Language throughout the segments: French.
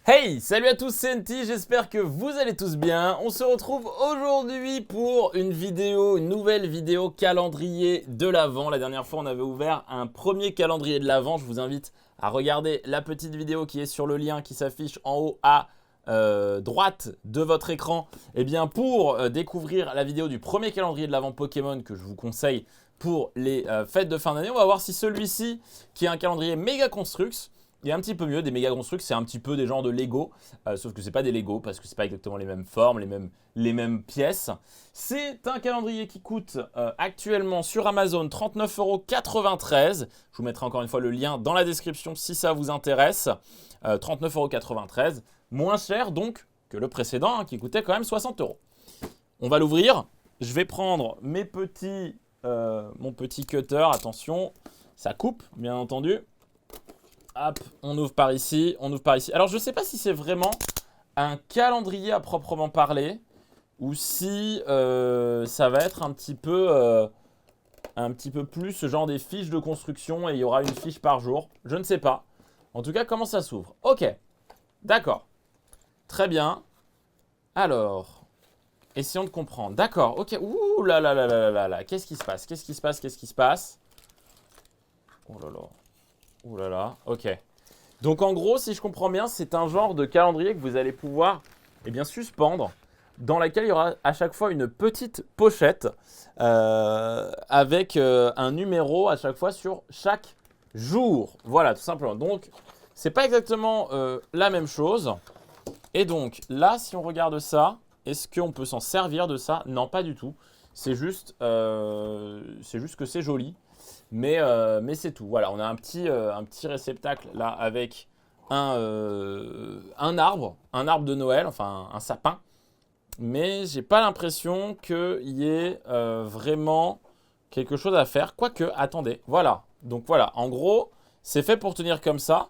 Hey, salut à tous, c'est NT, j'espère que vous allez tous bien. On se retrouve aujourd'hui pour une vidéo, une nouvelle vidéo calendrier de l'Avent. La dernière fois, on avait ouvert un premier calendrier de l'Avent. Je vous invite à regarder la petite vidéo qui est sur le lien qui s'affiche en haut à droite de votre écran. Et bien pour découvrir la vidéo du premier calendrier de l'Avent Pokémon que je vous conseille pour les fêtes de fin d'année, on va voir si celui-ci, qui est un calendrier méga construx, il est un petit peu mieux. Des méga constructs, c'est un petit peu des genres de Lego, sauf que c'est pas des Lego parce que c'est pas exactement les mêmes formes, les mêmes pièces. C'est un calendrier qui coûte actuellement sur Amazon 39,93 €. Je vous mettrai encore une fois le lien dans la description si ça vous intéresse. 39,93 €, moins cher donc que le précédent qui coûtait quand même 60 €. On va l'ouvrir. Je vais prendre mon petit cutter. Attention, ça coupe bien entendu. Hop, on ouvre par ici, on ouvre par ici. Alors, je ne sais pas si c'est vraiment un calendrier à proprement parler ou si ça va être un petit peu plus ce genre des fiches de construction et il y aura une fiche par jour. Je ne sais pas. En tout cas, comment ça s'ouvre? Ok, d'accord. Très bien. Alors, essayons de comprendre. D'accord, ok. Ouh là là là là là là. Qu'est-ce qui se passe? Qu'est-ce qui se passe? Qu'est-ce qui se passe? Oh là là. Ouh là là, ok. Donc en gros, si je comprends bien, c'est un genre de calendrier que vous allez pouvoir suspendre, dans laquelle il y aura à chaque fois une petite pochette avec un numéro à chaque fois sur chaque jour. Voilà, tout simplement. Donc, c'est pas exactement la même chose. Et donc, là, si on regarde ça, est-ce qu'on peut s'en servir de ça? Non, pas du tout. C'est juste que c'est joli. Mais c'est tout. Voilà, on a un petit réceptacle là avec un arbre de Noël, enfin un sapin. Mais j'ai pas l'impression qu'il y ait vraiment quelque chose à faire. Quoique, attendez, voilà. Donc voilà, en gros, c'est fait pour tenir comme ça.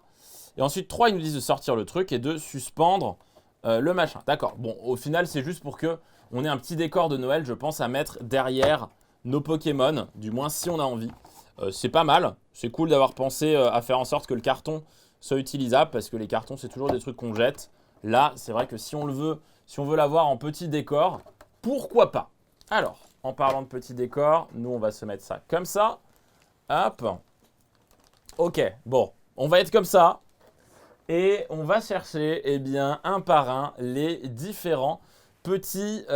Et ensuite, 3, ils nous disent de sortir le truc et de suspendre le machin. D'accord. Bon, au final, c'est juste pour que on ait un petit décor de Noël, je pense, à mettre derrière nos Pokémon. Du moins, si on a envie. C'est pas mal. C'est cool d'avoir pensé à faire en sorte que le carton soit utilisable parce que les cartons, c'est toujours des trucs qu'on jette. Là, c'est vrai que si on veut l'avoir en petit décor, pourquoi pas? Alors, en parlant de petit décor, nous, on va se mettre ça comme ça. Hop. Ok, bon, on va être comme ça. Et on va chercher, un par un, les différents petites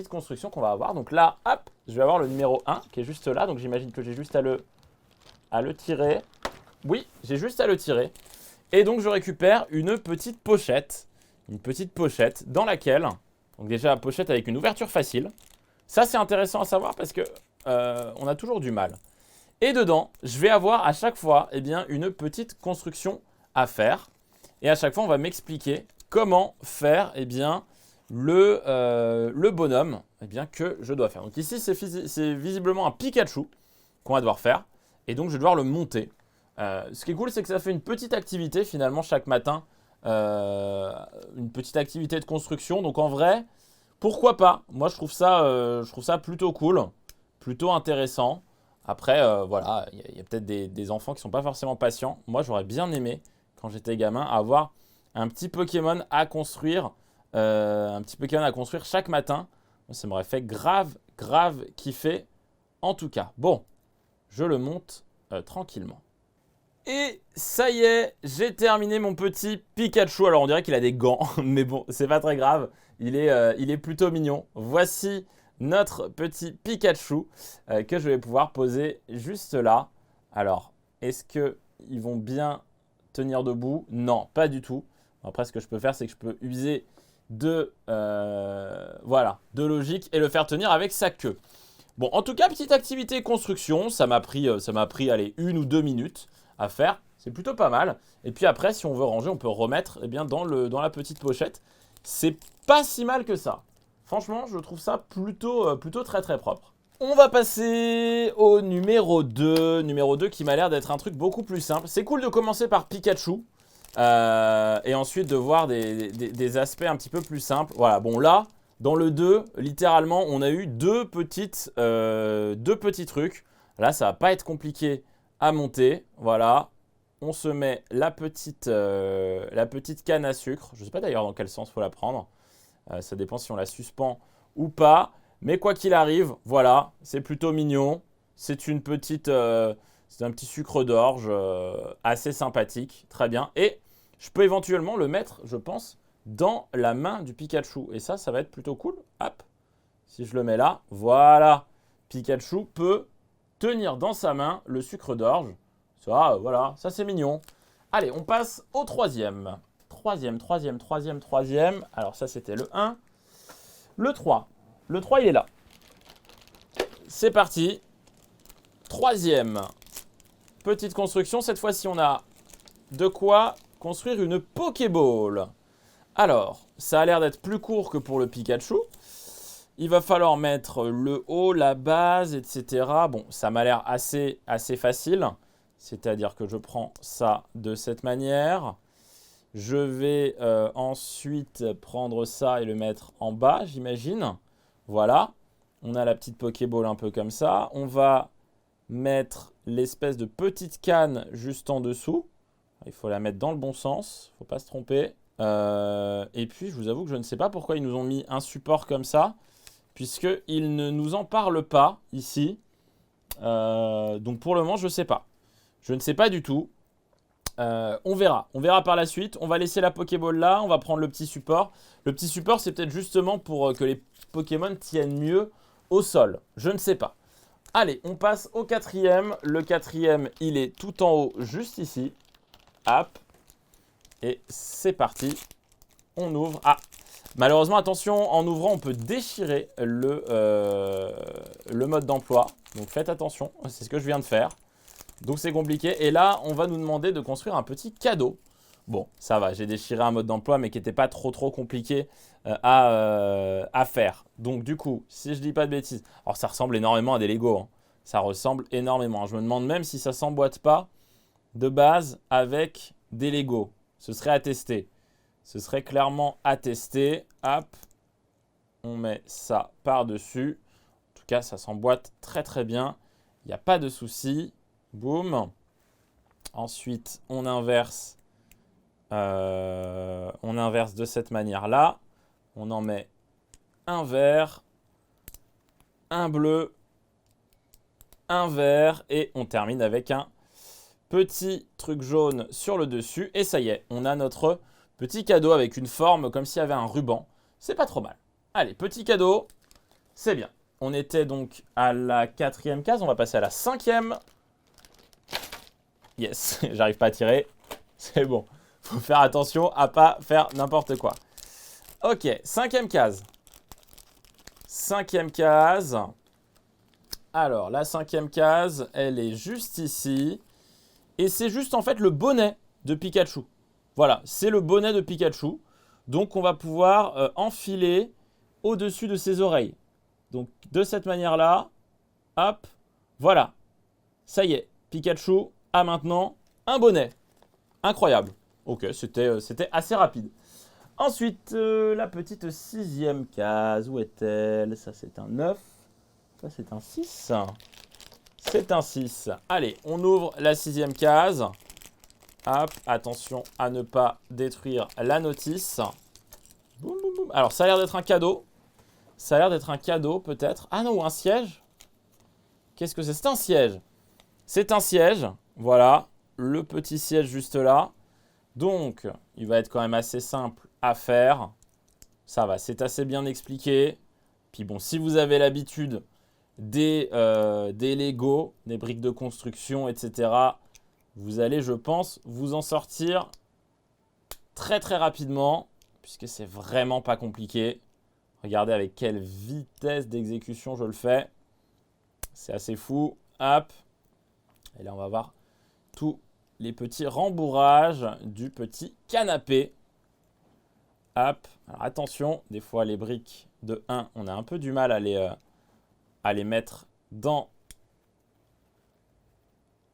constructions qu'on va avoir. Donc là, hop, je vais avoir le numéro 1 qui est juste là. Donc j'imagine que j'ai juste à le tirer. Oui, j'ai juste à le tirer. Et donc je récupère une petite pochette. Une petite pochette dans laquelle, donc déjà la pochette avec une ouverture facile. Ça c'est intéressant à savoir parce que on a toujours du mal. Et dedans, je vais avoir à chaque fois une petite construction à faire. Et à chaque fois, on va m'expliquer comment faire le bonhomme que je dois faire. Donc ici, c'est visiblement un Pikachu qu'on va devoir faire. Et donc, je vais devoir le monter. Ce qui est cool, c'est que ça fait une petite activité finalement chaque matin. Une petite activité de construction. Donc en vrai, pourquoi pas? Moi, je trouve ça plutôt cool, plutôt intéressant. Après, voilà, il y a peut-être des enfants qui ne sont pas forcément patients. Moi, j'aurais bien aimé, quand j'étais gamin, avoir un petit Pokémon à construire, chaque matin. Ça m'aurait fait grave, grave kiffer, en tout cas. Bon, je le monte tranquillement. Et ça y est, j'ai terminé mon petit Pikachu. Alors, on dirait qu'il a des gants, mais bon, c'est pas très grave. Il est plutôt mignon. Voici notre petit Pikachu que je vais pouvoir poser juste là. Alors, est-ce qu'ils vont bien tenir debout? Non, pas du tout. Après, ce que je peux faire, c'est que je peux user de logique et le faire tenir avec sa queue. Bon, en tout cas, petite activité construction. Ça m'a pris allez, 1 ou 2 minutes à faire. C'est plutôt pas mal. Et puis après, si on veut ranger, on peut remettre dans la petite pochette. C'est pas si mal que ça. Franchement, je trouve ça plutôt très très propre. On va passer au numéro 2. Numéro 2 qui m'a l'air d'être un truc beaucoup plus simple. C'est cool de commencer par Pikachu. Et ensuite de voir des aspects un petit peu plus simples. Voilà, bon là, dans le 2, littéralement, on a eu deux petits trucs. Là, ça va pas être compliqué à monter. Voilà, on se met la petite canne à sucre. Je ne sais pas d'ailleurs dans quel sens il faut la prendre. Ça dépend si on la suspend ou pas. Mais quoi qu'il arrive, voilà, c'est plutôt mignon. C'est une petite, c'est un petit sucre d'orge assez sympathique. Très bien. Et je peux éventuellement le mettre, je pense, dans la main du Pikachu. Et ça va être plutôt cool. Hop. Si je le mets là, voilà. Pikachu peut tenir dans sa main le sucre d'orge. Ça, voilà, ça c'est mignon. Allez, on passe au troisième. Troisième. Alors ça, c'était le 1. Le 3. Le 3, il est là. C'est parti. Troisième. Petite construction. Cette fois-ci, on a de quoi construire une Pokéball. Alors, ça a l'air d'être plus court que pour le Pikachu. Il va falloir mettre le haut, la base, etc. Bon, ça m'a l'air assez facile. C'est-à-dire que je prends ça de cette manière. Je vais ensuite prendre ça et le mettre en bas, j'imagine. Voilà. On a la petite Pokéball un peu comme ça. On va mettre l'espèce de petite canne juste en dessous. Il faut la mettre dans le bon sens. Il ne faut pas se tromper. Et puis, je vous avoue que je ne sais pas pourquoi ils nous ont mis un support comme ça, puisqu'ils ne nous en parlent pas ici. Donc, pour le moment, je ne sais pas. Je ne sais pas du tout. On verra. On verra par la suite. On va laisser la Pokéball là. On va prendre le petit support. Le petit support, c'est peut-être justement pour que les Pokémon tiennent mieux au sol. Je ne sais pas. Allez, on passe au quatrième. Le quatrième, il est tout en haut, juste ici. Hop. Et c'est parti. On ouvre. Ah, malheureusement, attention, en ouvrant, on peut déchirer le mode d'emploi. Donc faites attention. C'est ce que je viens de faire. Donc c'est compliqué. Et là, on va nous demander de construire un petit cadeau. Bon, ça va. J'ai déchiré un mode d'emploi, mais qui n'était pas trop compliqué à faire. Donc du coup, si je dis pas de bêtises, alors ça ressemble énormément à des Lego. Hein. Ça ressemble énormément. Je me demande même si ça s'emboîte pas de base avec des Lego. Ce serait à tester. Ce serait clairement à tester. Hop. On met ça par-dessus. En tout cas, ça s'emboîte très bien. Il n'y a pas de souci. Boum. Ensuite, on inverse de cette manière-là. On en met un vert, un bleu, un vert et on termine avec un petit truc jaune sur le dessus. Et ça y est, on a notre petit cadeau avec une forme comme s'il y avait un ruban. C'est pas trop mal. Allez, petit cadeau, c'est bien. On était donc à la 4e case, on va passer à la 5e. Yes, j'arrive pas à tirer. C'est bon. Faut faire attention à pas faire n'importe quoi. Ok, 5e case. 5e case. Alors, la 5e case, elle est juste ici. Et c'est juste en fait le bonnet de Pikachu. Voilà, c'est le bonnet de Pikachu. Donc, on va pouvoir enfiler au-dessus de ses oreilles. Donc, de cette manière-là, hop, voilà. Ça y est, Pikachu a maintenant un bonnet. Incroyable. Ok, c'était assez rapide. Ensuite, la petite 6e case. Où est-elle? Ça, c'est un 9. Ça, c'est un 6. C'est un 6. Allez, on ouvre la 6e case. Hop, attention à ne pas détruire la notice. Boum, boum, boum. Alors, ça a l'air d'être un cadeau. Ça a l'air d'être un cadeau, peut-être. Ah non, un siège. Qu'est-ce que c'est? C'est un siège. C'est un siège. Voilà, le petit siège juste là. Donc, il va être quand même assez simple à faire. Ça va, c'est assez bien expliqué. Puis bon, si vous avez l'habitude des Lego, des briques de construction, etc., vous allez, je pense, vous en sortir très rapidement, puisque c'est vraiment pas compliqué. Regardez avec quelle vitesse d'exécution je le fais. C'est assez fou. Hop. Et là, on va voir tous les petits rembourrages du petit canapé. Hop. Alors attention, des fois les briques de 1, on a un peu du mal à les mettre dans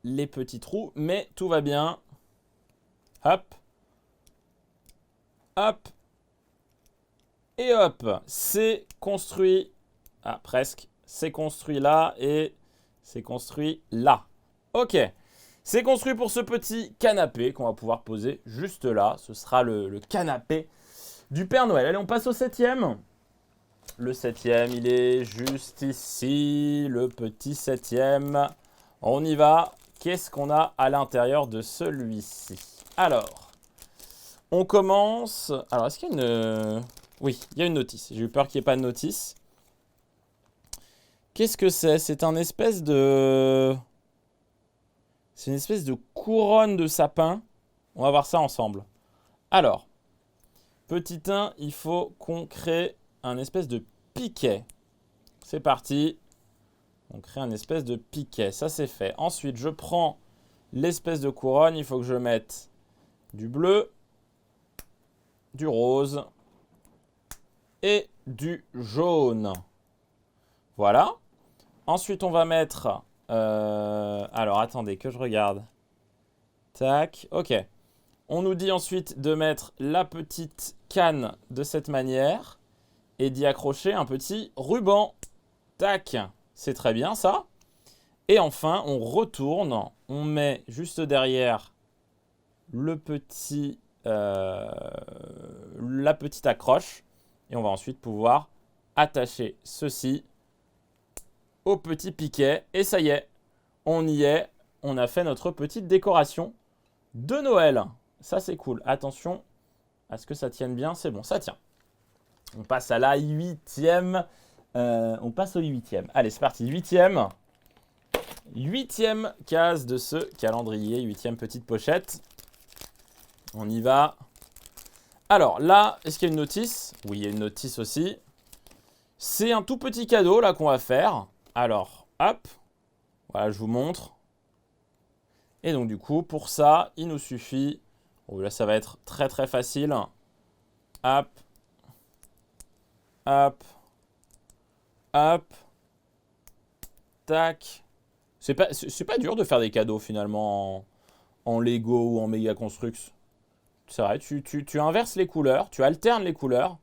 les petits trous, mais tout va bien. Hop. Hop. Et hop. C'est construit. Ah, presque. C'est construit là et c'est construit là. Ok. C'est construit pour ce petit canapé qu'on va pouvoir poser juste là. Ce sera le canapé du Père Noël. Allez, on passe au 7e. Le 7e, il est juste ici. Le petit 7e. On y va. Qu'est-ce qu'on a à l'intérieur de celui-ci? Alors, on commence. Alors, est-ce qu'il y a une... Oui, il y a une notice. J'ai eu peur qu'il n'y ait pas de notice. Qu'est-ce que c'est? C'est un espèce de... C'est une espèce de couronne de sapin. On va voir ça ensemble. Alors, petit 1, il faut qu'on crée un espèce de piquet. C'est parti. On crée un espèce de piquet. Ça, c'est fait. Ensuite, je prends l'espèce de couronne. Il faut que je mette du bleu, du rose et du jaune. Voilà. Ensuite, on va mettre... alors, attendez, que je regarde. Tac, ok. On nous dit ensuite de mettre la petite canne de cette manière et d'y accrocher un petit ruban. Tac, c'est très bien ça. Et enfin, on retourne, on met juste derrière le petit, la petite accroche et on va ensuite pouvoir attacher ceci au petit piquet. Et ça y est, on y est. On a fait notre petite décoration de Noël. Ça, c'est cool. Attention à ce que ça tienne bien. C'est bon, ça tient. On passe à la 8e. On passe au 8e. Allez, c'est parti. 8e. 8e case de ce calendrier. 8e petite pochette. On y va. Alors là, est-ce qu'il y a une notice? Oui, il y a une notice aussi. C'est un tout petit cadeau là qu'on va faire. Alors, hop. Voilà, je vous montre. Et donc du coup, pour ça, il nous suffit... Oh, là, ça va être très très facile. Hop. Hop. Hop. Tac. C'est pas dur de faire des cadeaux finalement en Lego ou en Mega Construx. C'est vrai, tu inverses les couleurs, tu alternes les couleurs.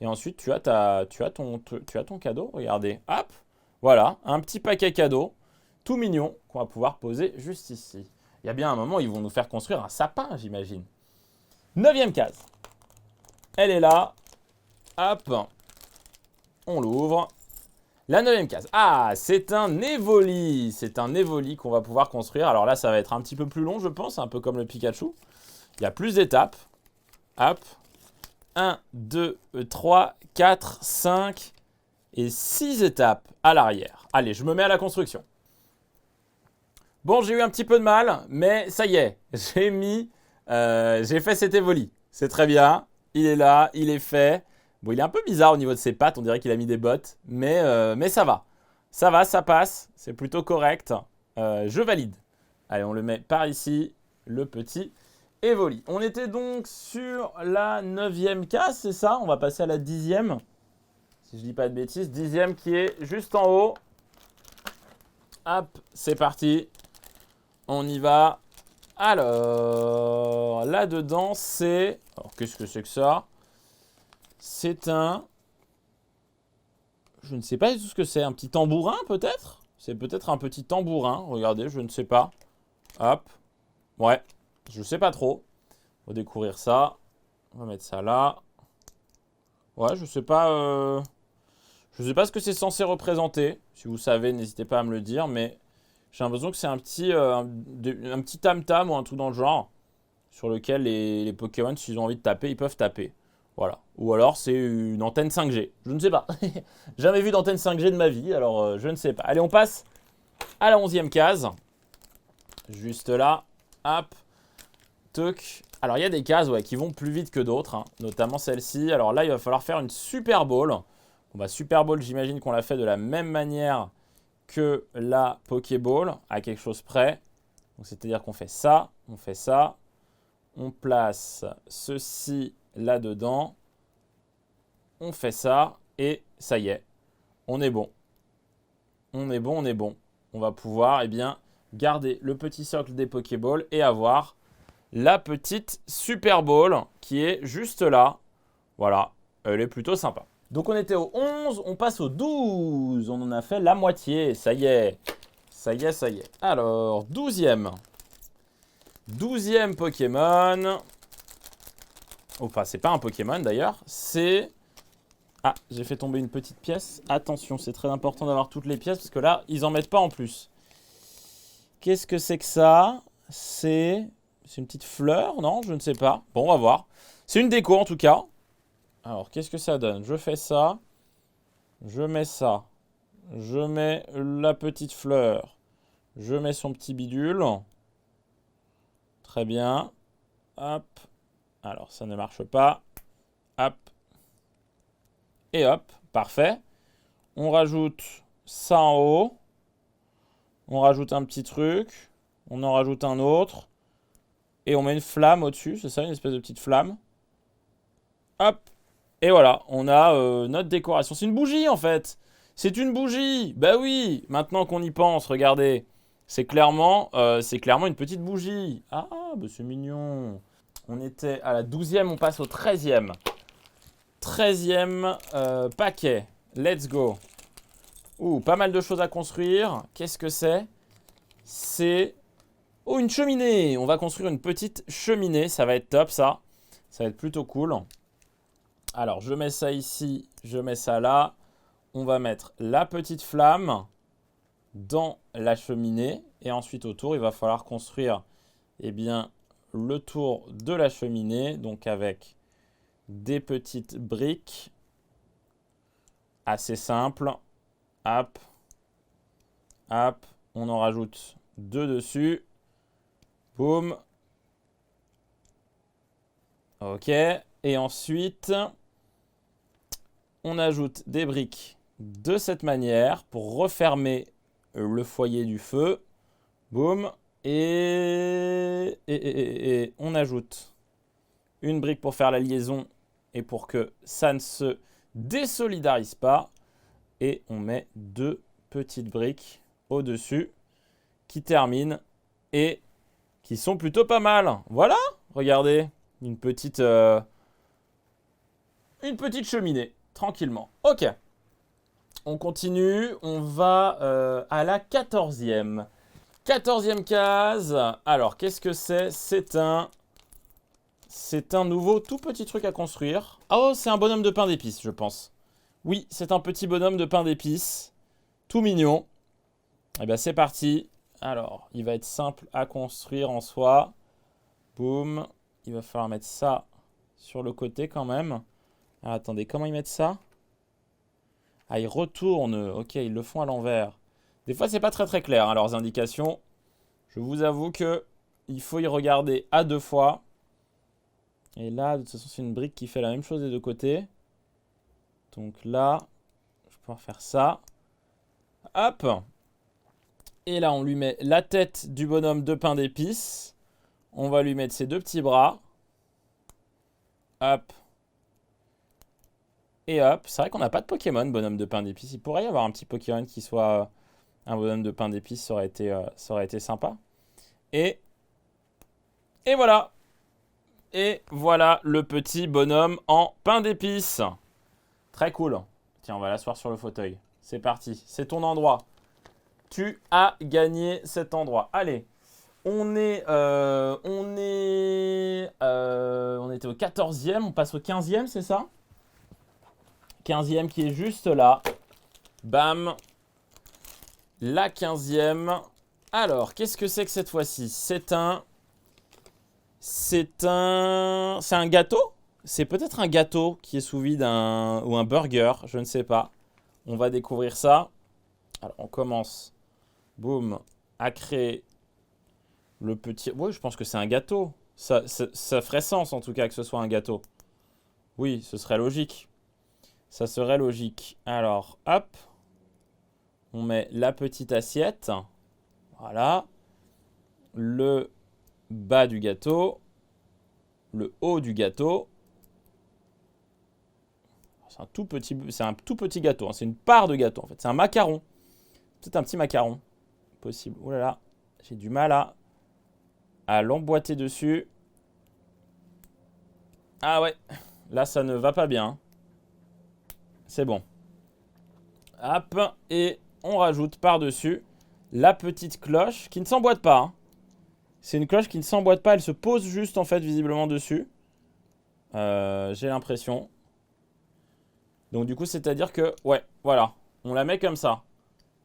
Et ensuite, tu as ton cadeau. Regardez. Hop. Voilà, un petit paquet cadeau. Tout mignon qu'on va pouvoir poser juste ici. Il y a bien un moment, ils vont nous faire construire un sapin, j'imagine. 9e case. Elle est là. Hop. On l'ouvre. La 9e case. Ah, c'est un Evoli. C'est un Evoli qu'on va pouvoir construire. Alors là, ça va être un petit peu plus long, je pense. Un peu comme le Pikachu. Il y a plus d'étapes. Hop. 1, 2, 3, 4, 5 et 6 étapes à l'arrière. Allez, je me mets à la construction. Bon, j'ai eu un petit peu de mal, mais ça y est, j'ai fait cet Evoli. C'est très bien, il est là, il est fait. Bon, il est un peu bizarre au niveau de ses pattes, on dirait qu'il a mis des bottes, mais ça va. Ça va, ça passe, c'est plutôt correct. Je valide. Allez, on le met par ici, le petit Evoli. On était donc sur la 9e case, c'est ça? On va passer à la 10e. Si je dis pas de bêtises, 10e qui est juste en haut. Hop, c'est parti. On y va. Alors, là-dedans, c'est... Alors, qu'est-ce que c'est que ça? C'est un... Je ne sais pas du tout ce que c'est. Un petit tambourin, peut-être? C'est peut-être un petit tambourin. Regardez, je ne sais pas. Hop. Ouais, je ne sais pas trop. On va découvrir ça. On va mettre ça là. Ouais, je ne sais pas... Je ne sais pas ce que c'est censé représenter. Si vous savez, n'hésitez pas à me le dire, mais... J'ai l'impression que c'est un petit tam-tam ou un truc dans le genre sur lequel les Pokémon, s'ils ont envie de taper, ils peuvent taper. Voilà. Ou alors c'est une antenne 5G. Je ne sais pas. Jamais vu d'antenne 5G de ma vie, alors je ne sais pas. Allez, on passe à la 11e case. Juste là. Hop. Toc. Alors, il y a des cases qui vont plus vite que d'autres, hein, notamment celle-ci. Alors là, il va falloir faire une Super Bowl. Bon, bah, Super Bowl, j'imagine qu'on l'a fait de la même manière que la Pokéball, à quelque chose près. C'est-à-dire qu'on fait ça, on place ceci là-dedans, on fait ça, et ça y est, on est bon. On est bon, on est bon. On va pouvoir garder le petit socle des Pokéballs et avoir la petite Super Bowl qui est juste là. Voilà, elle est plutôt sympa. Donc on était au 11, on passe au 12. On en a fait la moitié, ça y est. Ça y est, ça y est. Alors, 12e. 12e Pokémon. Enfin, c'est pas un Pokémon d'ailleurs. C'est... Ah, j'ai fait tomber une petite pièce. Attention, c'est très important d'avoir toutes les pièces parce que là, ils en mettent pas en plus. Qu'est-ce que c'est que ça? C'est une petite fleur? Non, je ne sais pas. Bon, on va voir. C'est une déco en tout cas. Alors, qu'est-ce que ça donne? Je fais ça. Je mets ça. Je mets la petite fleur. Je mets son petit bidule. Très bien. Hop. Alors, ça ne marche pas. Hop. Et hop. Parfait. On rajoute ça en haut. On rajoute un petit truc. On en rajoute un autre. Et on met une flamme au-dessus. C'est ça, une espèce de petite flamme. Hop. Et voilà. On a notre décoration. C'est une bougie, en fait. C'est une bougie. Bah oui. Maintenant qu'on y pense, regardez. C'est clairement une petite bougie. Ah, bah c'est mignon. On était à la 12e, on passe au 13e. 13e paquet. Let's go. Ouh, pas mal de choses à construire. Qu'est-ce que c'est? C'est... Oh, une cheminée. On va construire une petite cheminée. Ça va être top, ça. Ça va être plutôt cool. Alors, je mets ça ici. Je mets ça là. On va mettre la petite flamme dans la cheminée. Et ensuite, autour, il va falloir construire le tour de la cheminée. Donc, avec des petites briques assez simples. Hop. Hop. On en rajoute 2 dessus. Boum. Ok. Et ensuite, on ajoute des briques de cette manière pour refermer le foyer du feu. Boum. Et on ajoute une brique pour faire la liaison et pour que ça ne se désolidarise pas. Et on met 2 petites briques au-dessus qui terminent et qui sont plutôt pas mal. Voilà, regardez, une petite cheminée, tranquillement. Ok, on continue, on va à la 14e. 14e case. Alors, qu'est-ce que c'est? C'est un nouveau tout petit truc à construire. Oh, c'est un bonhomme de pain d'épices, je pense. Oui, c'est un petit bonhomme de pain d'épices. Tout mignon. Eh bien, c'est parti. Alors, il va être simple à construire en soi. Boum. Il va falloir mettre ça sur le côté quand même. Ah, attendez, comment ils mettent ça? Ah, ils retournent. Ok, ils le font à l'envers. Des fois, c'est pas très très clair, hein, leurs indications. Je vous avoue que il faut y regarder à 2 fois. Et là, de toute façon, c'est une brique qui fait la même chose des 2 côtés. Donc là, je vais pouvoir faire ça. Hop. Et là, on lui met la tête du bonhomme de pain d'épices. On va lui mettre ses 2 petits bras. Hop. Et hop. C'est vrai qu'on n'a pas de Pokémon bonhomme de pain d'épices. Il pourrait y avoir un petit Pokémon qui soit un bonhomme de pain d'épices. Ça aurait été sympa. Et voilà. Et voilà le petit bonhomme en pain d'épices. Très cool. Tiens, on va l'asseoir sur le fauteuil. C'est parti. C'est ton endroit. Tu as gagné cet endroit. Allez. On était au 14e. On passe au 15e, c'est ça? 15e qui est juste là. Bam. La 15e. Alors, qu'est-ce que c'est que cette fois-ci? C'est un gâteau? C'est peut-être un gâteau qui est sous vide ou un burger, je ne sais pas. On va découvrir ça. Alors, on commence, boum, à créer le petit... Oui, je pense que c'est un gâteau. Ça ferait sens, en tout cas, que ce soit un gâteau. Oui, ce serait logique. Ça serait logique. Alors, hop. On met la petite assiette. Voilà. Le bas du gâteau. Le haut du gâteau. C'est un tout petit gâteau. Hein. C'est une part de gâteau, en fait. C'est un macaron. C'est un petit macaron. Possible. Oh là là. J'ai du mal à l'emboîter dessus. Ah ouais. Là, ça ne va pas bien. C'est bon. Hop. Et on rajoute par-dessus la petite cloche qui ne s'emboîte pas. Hein. C'est une cloche qui ne s'emboîte pas. Elle se pose juste, en fait, visiblement dessus. J'ai l'impression. Donc, du coup, c'est-à-dire que... Ouais, voilà. On la met comme ça.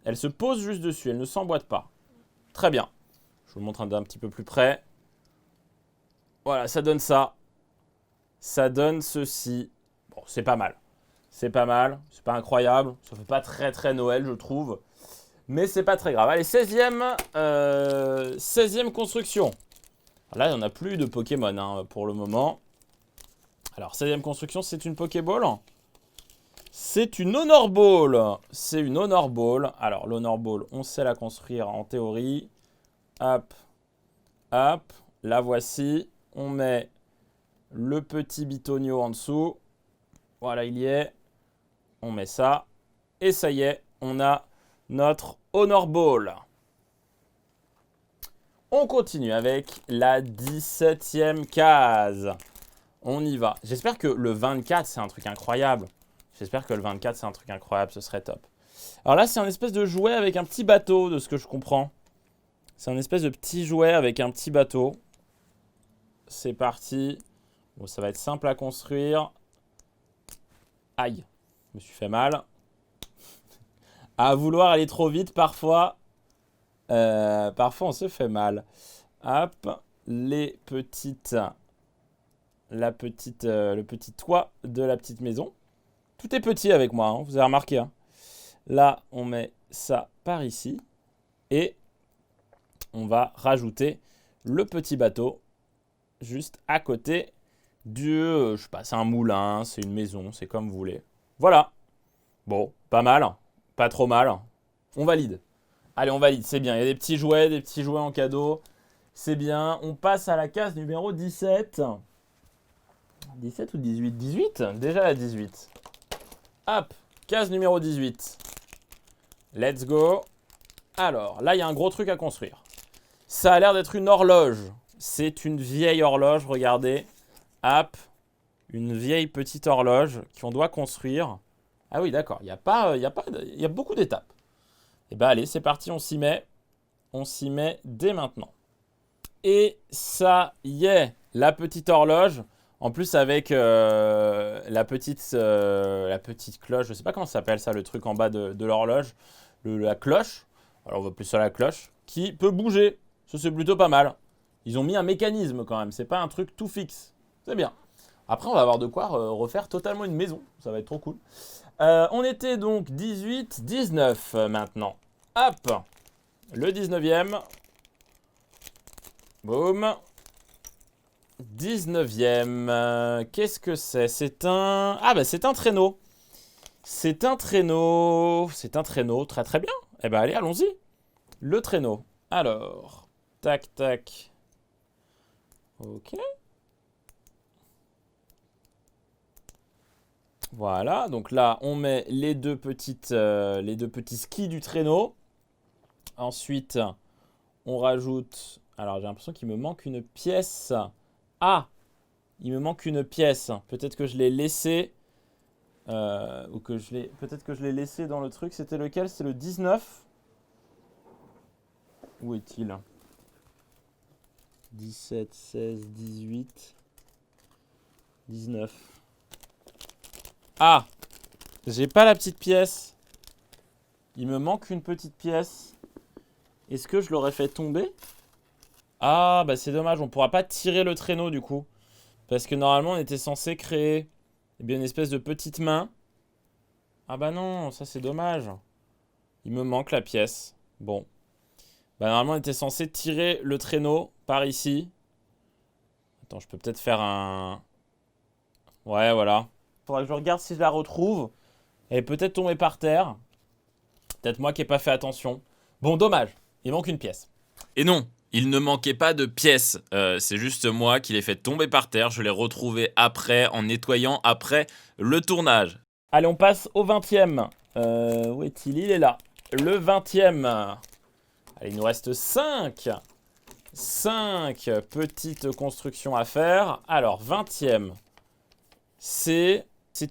Elle se pose juste dessus. Elle ne s'emboîte pas. Très bien. Je vous le montre d'un petit peu plus près. Voilà, ça donne ça. Ça donne ceci. Bon, c'est pas mal. C'est pas mal. C'est pas incroyable. Ça fait pas très très Noël, je trouve. Mais c'est pas très grave. Allez, 16e construction. Là, il n'y en a plus de Pokémon hein, pour le moment. Alors, 16e construction, c'est une Pokéball. C'est une Honor Ball. C'est une Honor Ball. Alors, l'Honor Ball, on sait la construire en théorie. Hop. Hop. La voici. On met le petit bitonio en dessous. Voilà, il y est. On met ça. Et ça y est, on a notre Honor Ball. On continue avec la 17e case. On y va. J'espère que le 24, c'est un truc incroyable. J'espère que le 24, c'est un truc incroyable. Ce serait top. Alors là, c'est un espèce de jouet avec un petit bateau, de ce que je comprends. C'est un espèce de petit jouet avec un petit bateau. C'est parti. Bon, ça va être simple à construire. Aïe, je me suis fait mal. À vouloir aller trop vite, parfois on se fait mal. Hop, le petit toit de la petite maison. Tout est petit avec moi, hein, vous avez remarqué. Hein. Là, on met ça par ici. Et on va rajouter le petit bateau juste à côté du... je sais pas, c'est un moulin, c'est une maison, c'est comme vous voulez. Voilà. Bon, pas mal. Pas trop mal. On valide. Allez, on valide, c'est bien. Il y a des petits jouets en cadeau. C'est bien. On passe à la case numéro 17. 17 ou 18 18 déjà la 18. Hop, case numéro 18. Let's go. Alors, là, il y a un gros truc à construire. Ça a l'air d'être une horloge. C'est une vieille horloge, regardez. Hop, une vieille petite horloge qu'on doit construire. Ah oui, d'accord, il y a beaucoup d'étapes. Et bien, allez, c'est parti, on s'y met. On s'y met dès maintenant. Et ça y est, la petite horloge. En plus, avec la petite cloche, je ne sais pas comment ça s'appelle ça, le truc en bas de l'horloge. La cloche, alors on va appeler ça la cloche, qui peut bouger. Ça, c'est plutôt pas mal. Ils ont mis un mécanisme quand même, c'est pas un truc tout fixe. C'est bien. Après, on va avoir de quoi refaire totalement une maison. Ça va être trop cool. On était donc 18, 19 maintenant. Hop, le 19e. Boum. 19e. Qu'est-ce que c'est? C'est un... Ah bah c'est un traîneau. C'est un traîneau. C'est un traîneau. Très très bien. Eh ben allez, allons-y. Le traîneau. Alors. Tac, tac. Ok. Voilà. Donc là, on met les deux petits skis du traîneau. Ensuite, on rajoute... Alors, j'ai l'impression qu'il me manque une pièce. Ah! Il me manque une pièce. Peut-être que je l'ai laissé... ou que je l'ai... Peut-être que je l'ai laissé dans le truc. C'était lequel? C'est le 19. Où est-il? 17, 16, 18... 19. Ah! J'ai pas la petite pièce. Il me manque une petite pièce. Est-ce que je l'aurais fait tomber? Ah, bah c'est dommage. On pourra pas tirer le traîneau du coup. Parce que normalement, on était censé créer une espèce de petite main. Ah bah non, ça c'est dommage. Il me manque la pièce. Bon. Bah normalement, on était censé tirer le traîneau par ici. Attends, je peux peut-être faire un... Ouais, voilà. Faudra que je regarde si je la retrouve. Elle est peut-être tombée par terre. Peut-être moi qui n'ai pas fait attention. Bon, dommage. Il manque une pièce. Et non, il ne manquait pas de pièces. C'est juste moi qui l'ai fait tomber par terre. Je l'ai retrouvé après, en nettoyant après le tournage. Allez, on passe au 20e. Où est-il? Il est là. Le 20e. Allez, il nous reste 5. 5 petites constructions à faire. Alors, 20e. C'est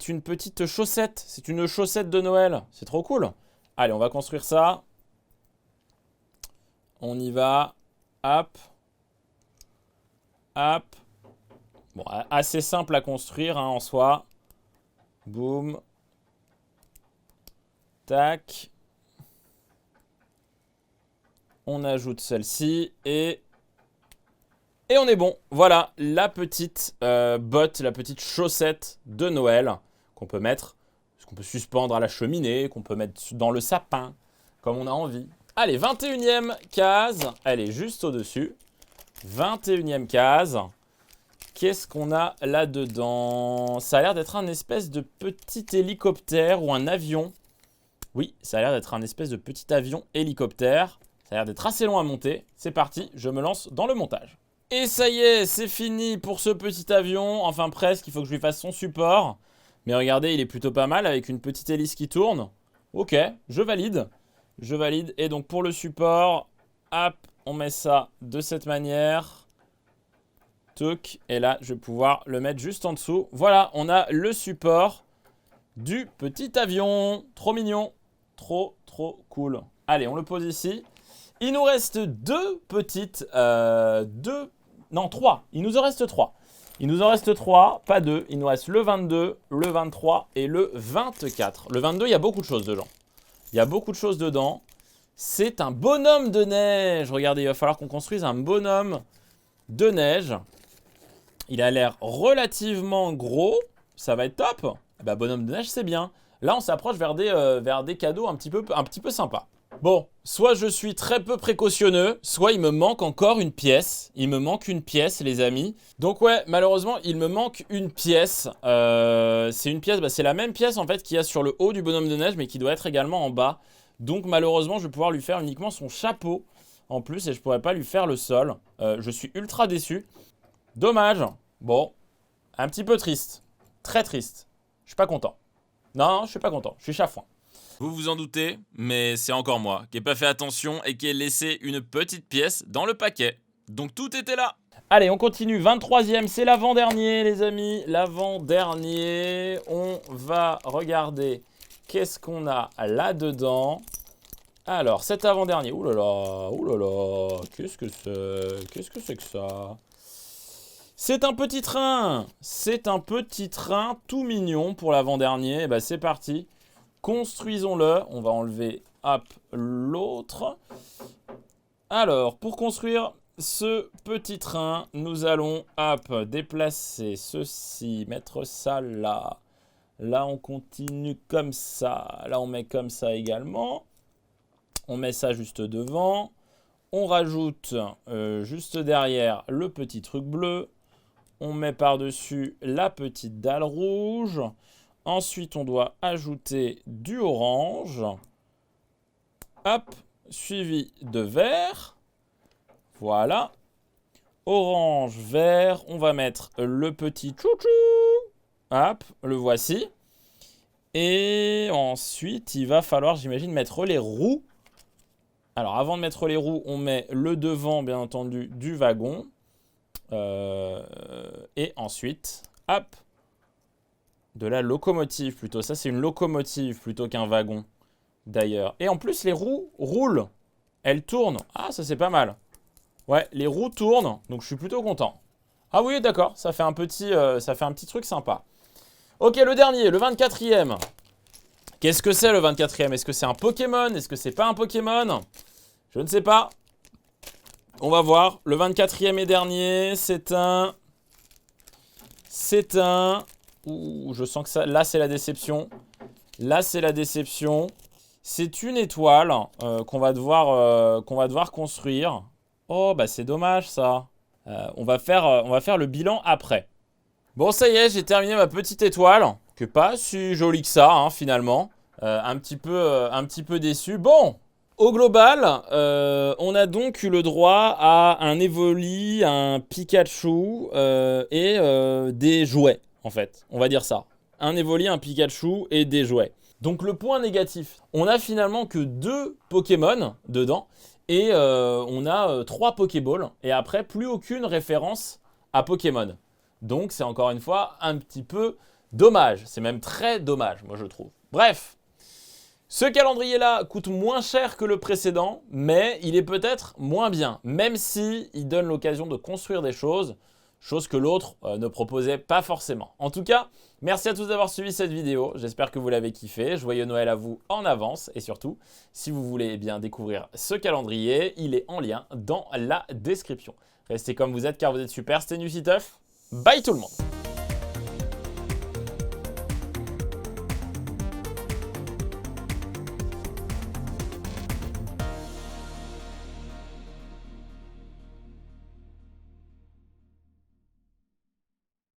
une petite chaussette. C'est une chaussette de Noël. C'est trop cool. Allez, on va construire ça. On y va. Hop. Hop. Bon, assez simple à construire hein, en soi. Boum. Tac. On ajoute celle-ci et on est bon. Voilà la petite botte, la petite chaussette de Noël qu'on peut mettre, qu'on peut suspendre à la cheminée, qu'on peut mettre dans le sapin, comme on a envie. Allez, 21e case. Elle est juste au-dessus. 21e case. Qu'est-ce qu'on a là-dedans? Ça a l'air d'être un espèce de petit hélicoptère ou un avion. Oui, ça a l'air d'être un espèce de petit avion hélicoptère. Ça a l'air d'être assez long à monter. C'est parti, je me lance dans le montage. Et ça y est, c'est fini pour ce petit avion. Enfin presque, il faut que je lui fasse son support. Mais regardez, il est plutôt pas mal avec une petite hélice qui tourne. Ok, je valide. Je valide. Et donc pour le support, hop, on met ça de cette manière. Toc. Et là, je vais pouvoir le mettre juste en dessous. Voilà, on a le support du petit avion. Trop mignon. Trop, trop cool. Allez, on le pose ici. Il nous reste trois. Il nous en reste trois. Il nous en reste 3, pas 2. Il nous reste le 22, le 23 et le 24. Le 22, il y a beaucoup de choses dedans. Il y a beaucoup de choses dedans. C'est un bonhomme de neige. Regardez, il va falloir qu'on construise un bonhomme de neige. Il a l'air relativement gros. Ça va être top. Bah, bonhomme de neige, c'est bien. Là, on s'approche vers des cadeaux un petit peu sympas. Bon, soit je suis très peu précautionneux, soit il me manque encore une pièce. Il me manque une pièce, les amis. Donc ouais, malheureusement, il me manque une pièce. C'est une pièce, c'est la même pièce en fait qu'il y a sur le haut du bonhomme de neige, mais qui doit être également en bas. Donc malheureusement, je vais pouvoir lui faire uniquement son chapeau en plus et je ne pourrai pas lui faire le sol. Je suis ultra déçu. Dommage. Bon, un petit peu triste. Très triste. Je suis pas content. Non, je suis pas content. Je suis chafouin. Vous vous en doutez, mais c'est encore moi qui n'ai pas fait attention et qui ai laissé une petite pièce dans le paquet. Donc tout était là. Allez, on continue. 23e, c'est l'avant-dernier, les amis. L'avant-dernier. On va regarder qu'est-ce qu'on a là-dedans. Alors, cet avant-dernier. Ouh là là. Qu'est-ce que c'est? Qu'est-ce que c'est que ça? C'est un petit train. C'est un petit train tout mignon pour l'avant-dernier. Et bah, c'est parti. Construisons-le. On va enlever, hop, l'autre. Alors, pour construire ce petit train, nous allons, hop, déplacer ceci, mettre ça là. Là, on continue comme ça. Là, on met comme ça également. On met ça juste devant. On rajoute juste derrière le petit truc bleu. On met par-dessus la petite dalle rouge. Ensuite, on doit ajouter du orange. Hop, suivi de vert. Voilà. Orange, vert. On va mettre le petit chouchou. Hop, le voici. Et ensuite, il va falloir, j'imagine, mettre les roues. Alors, avant de mettre les roues, on met le devant, bien entendu, du wagon. Et ensuite, hop. De la locomotive plutôt. Ça, c'est une locomotive plutôt qu'un wagon, d'ailleurs. Et en plus, les roues roulent. Elles tournent. Ah, ça, c'est pas mal. Ouais, les roues tournent, donc je suis plutôt content. Ah oui, d'accord, ça fait un petit truc sympa. Ok, le dernier, le 24e. Qu'est-ce que c'est, le 24e? Est-ce que c'est un Pokémon? Est-ce que c'est pas un Pokémon? Je ne sais pas. On va voir. Le 24e et dernier, c'est un... Ouh, je sens que ça... Là, c'est la déception. Là, c'est la déception. C'est une étoile qu'on va devoir construire. Oh, bah c'est dommage, ça. On va faire le bilan après. Bon, ça y est, j'ai terminé ma petite étoile. Qui n'est pas si jolie que ça, hein, finalement. Un petit peu déçu. Bon, au global, on a donc eu le droit à un Evoli, un Pikachu et des jouets, en fait. On va dire ça. Un Evoli, un Pikachu et des jouets. Donc le point négatif, on a finalement que 2 Pokémon dedans. Et on a 3 Pokéballs. Et après, plus aucune référence à Pokémon. Donc c'est encore une fois un petit peu dommage. C'est même très dommage, moi je trouve. Bref. Ce calendrier-là coûte moins cher que le précédent, mais il est peut-être moins bien. Même si il donne l'occasion de construire des choses, chose que l'autre ne proposait pas forcément. En tout cas, merci à tous d'avoir suivi cette vidéo. J'espère que vous l'avez kiffé. Joyeux Noël à vous en avance. Et surtout, si vous voulez bien découvrir ce calendrier, il est en lien dans la description. Restez comme vous êtes car vous êtes super. C'était Nuciteuf. Bye tout le monde.